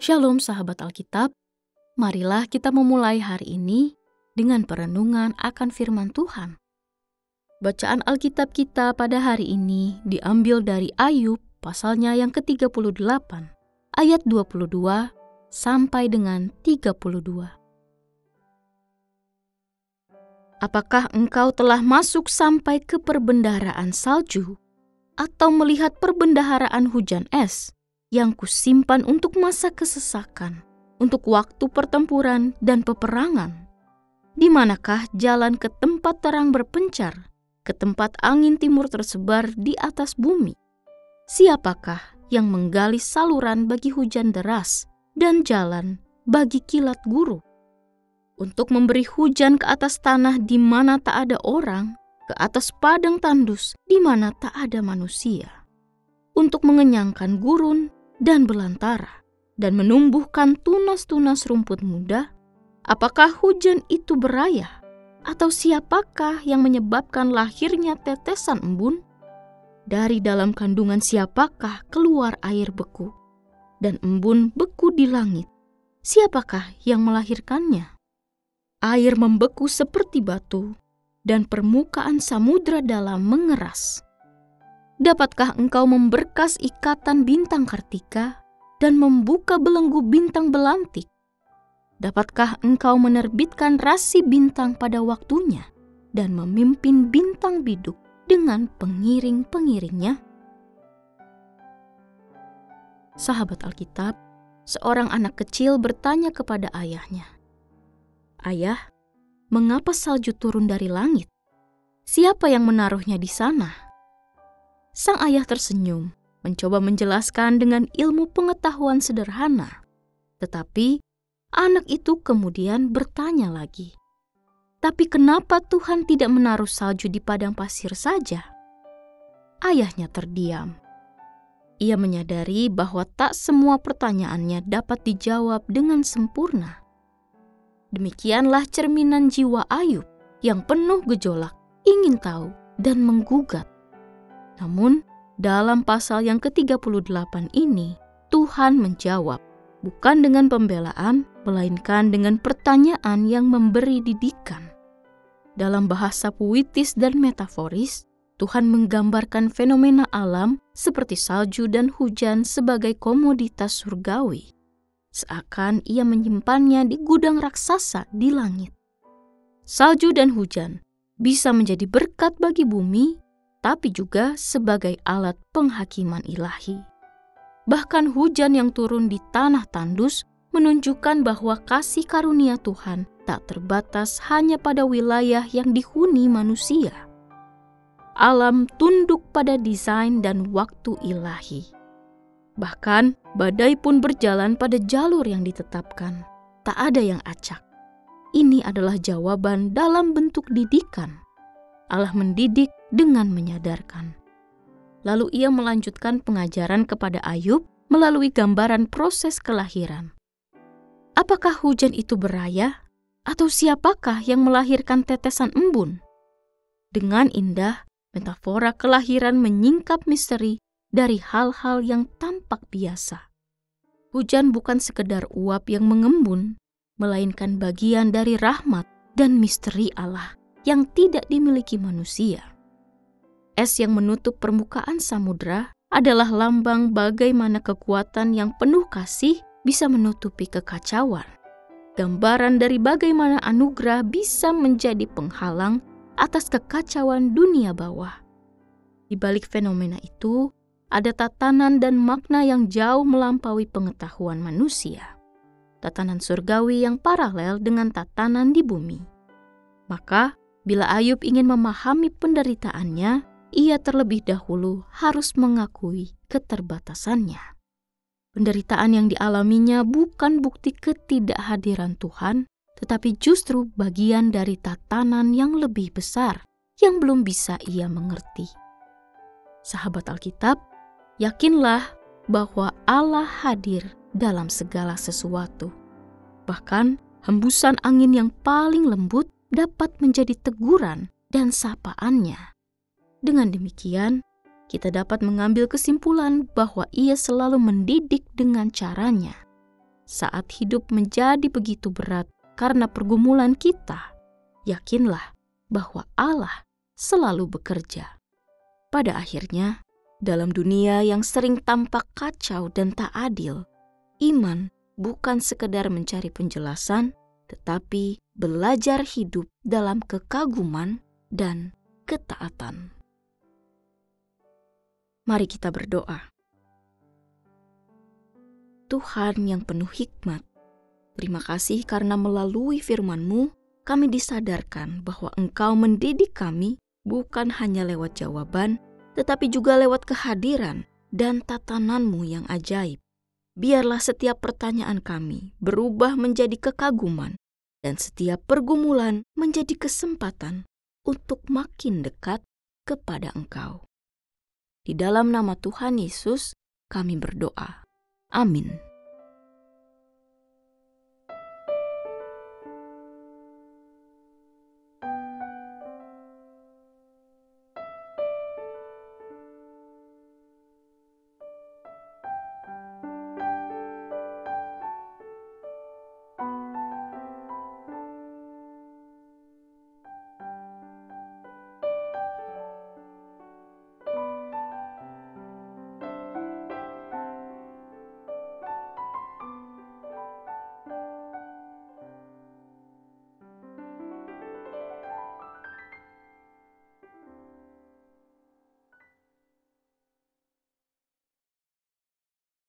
Shalom sahabat Alkitab, marilah kita memulai hari ini dengan perenungan akan firman Tuhan. Bacaan Alkitab kita pada hari ini diambil dari Ayub pasalnya yang ke-38, ayat 22 sampai dengan 32. Apakah engkau telah masuk sampai ke perbendaharaan salju, atau melihat perbendaharaan hujan es yang kusimpan untuk masa kesesakan, untuk waktu pertempuran dan peperangan? Di manakah jalan ke tempat terang berpencar, ke tempat angin timur tersebar di atas bumi? Siapakah yang menggali saluran bagi hujan deras dan jalan bagi kilat guru? Untuk memberi hujan ke atas tanah di mana tak ada orang, ke atas padang tandus di mana tak ada manusia, untuk mengenyangkan gurun dan belantara, dan menumbuhkan tunas-tunas rumput muda. Apakah hujan itu berayah? Atau siapakah yang menyebabkan lahirnya tetesan embun? Dari dalam kandungan siapakah keluar air beku, dan embun beku di langit? Siapakah yang melahirkannya? Air membeku seperti batu, dan permukaan samudra dalam mengeras. Dapatkah engkau memberkas ikatan bintang kartika dan membuka belenggu bintang belantik? Dapatkah engkau menerbitkan rasi bintang pada waktunya dan memimpin bintang biduk dengan pengiring-pengiringnya? Sahabat Alkitab, seorang anak kecil bertanya kepada ayahnya, "Ayah, mengapa salju turun dari langit? Siapa yang menaruhnya di sana?" Sang ayah tersenyum, mencoba menjelaskan dengan ilmu pengetahuan sederhana. Tetapi anak itu kemudian bertanya lagi, "Tapi kenapa Tuhan tidak menaruh salju di padang pasir saja?" Ayahnya terdiam. Ia menyadari bahwa tak semua pertanyaannya dapat dijawab dengan sempurna. Demikianlah cerminan jiwa Ayub yang penuh gejolak, ingin tahu dan menggugat. Namun, dalam pasal yang ke-38 ini, Tuhan menjawab, bukan dengan pembelaan, melainkan dengan pertanyaan yang memberi didikan. Dalam bahasa puitis dan metaforis, Tuhan menggambarkan fenomena alam seperti salju dan hujan sebagai komoditas surgawi. Seakan ia menyimpannya di gudang raksasa di langit. Salju dan hujan bisa menjadi berkat bagi bumi, tapi juga sebagai alat penghakiman ilahi. Bahkan hujan yang turun di tanah tandus menunjukkan bahwa kasih karunia Tuhan tak terbatas hanya pada wilayah yang dihuni manusia. Alam tunduk pada desain dan waktu ilahi. Bahkan badai pun berjalan pada jalur yang ditetapkan. Tak ada yang acak. Ini adalah jawaban dalam bentuk didikan. Allah mendidik dengan menyadarkan. Lalu ia melanjutkan pengajaran kepada Ayub melalui gambaran proses kelahiran. Apakah hujan itu berayah? Atau siapakah yang melahirkan tetesan embun? Dengan indah, metafora kelahiran menyingkap misteri dari hal-hal yang tampak biasa. Hujan bukan sekedar uap yang mengembun, melainkan bagian dari rahmat dan misteri Allah yang tidak dimiliki manusia. Es yang menutup permukaan samudra adalah lambang bagaimana kekuatan yang penuh kasih bisa menutupi kekacauan. Gambaran dari bagaimana anugerah bisa menjadi penghalang atas kekacauan dunia bawah. Di balik fenomena itu, ada tatanan dan makna yang jauh melampaui pengetahuan manusia. Tatanan surgawi yang paralel dengan tatanan di bumi. Maka, bila Ayub ingin memahami penderitaannya, ia terlebih dahulu harus mengakui keterbatasannya. Penderitaan yang dialaminya bukan bukti ketidakhadiran Tuhan, tetapi justru bagian dari tatanan yang lebih besar yang belum bisa ia mengerti. Sahabat Alkitab, yakinlah bahwa Allah hadir dalam segala sesuatu. Bahkan, hembusan angin yang paling lembut dapat menjadi teguran dan sapaannya. Dengan demikian, kita dapat mengambil kesimpulan bahwa ia selalu mendidik dengan caranya. saat hidup menjadi begitu berat karena pergumulan kita, yakinlah bahwa Allah selalu bekerja. Pada akhirnya, dalam dunia yang sering tampak kacau dan tak adil, iman bukan sekedar mencari penjelasan, tetapi belajar hidup dalam kekaguman dan ketaatan. Mari kita berdoa. Tuhan yang penuh hikmat, terima kasih karena melalui firman-Mu, kami disadarkan bahwa Engkau mendidik kami bukan hanya lewat jawaban, tetapi juga lewat kehadiran dan tatanan-Mu yang ajaib. Biarlah setiap pertanyaan kami berubah menjadi kekaguman dan setiap pergumulan menjadi kesempatan untuk makin dekat kepada Engkau. Di dalam nama Tuhan Yesus kami berdoa. Amin.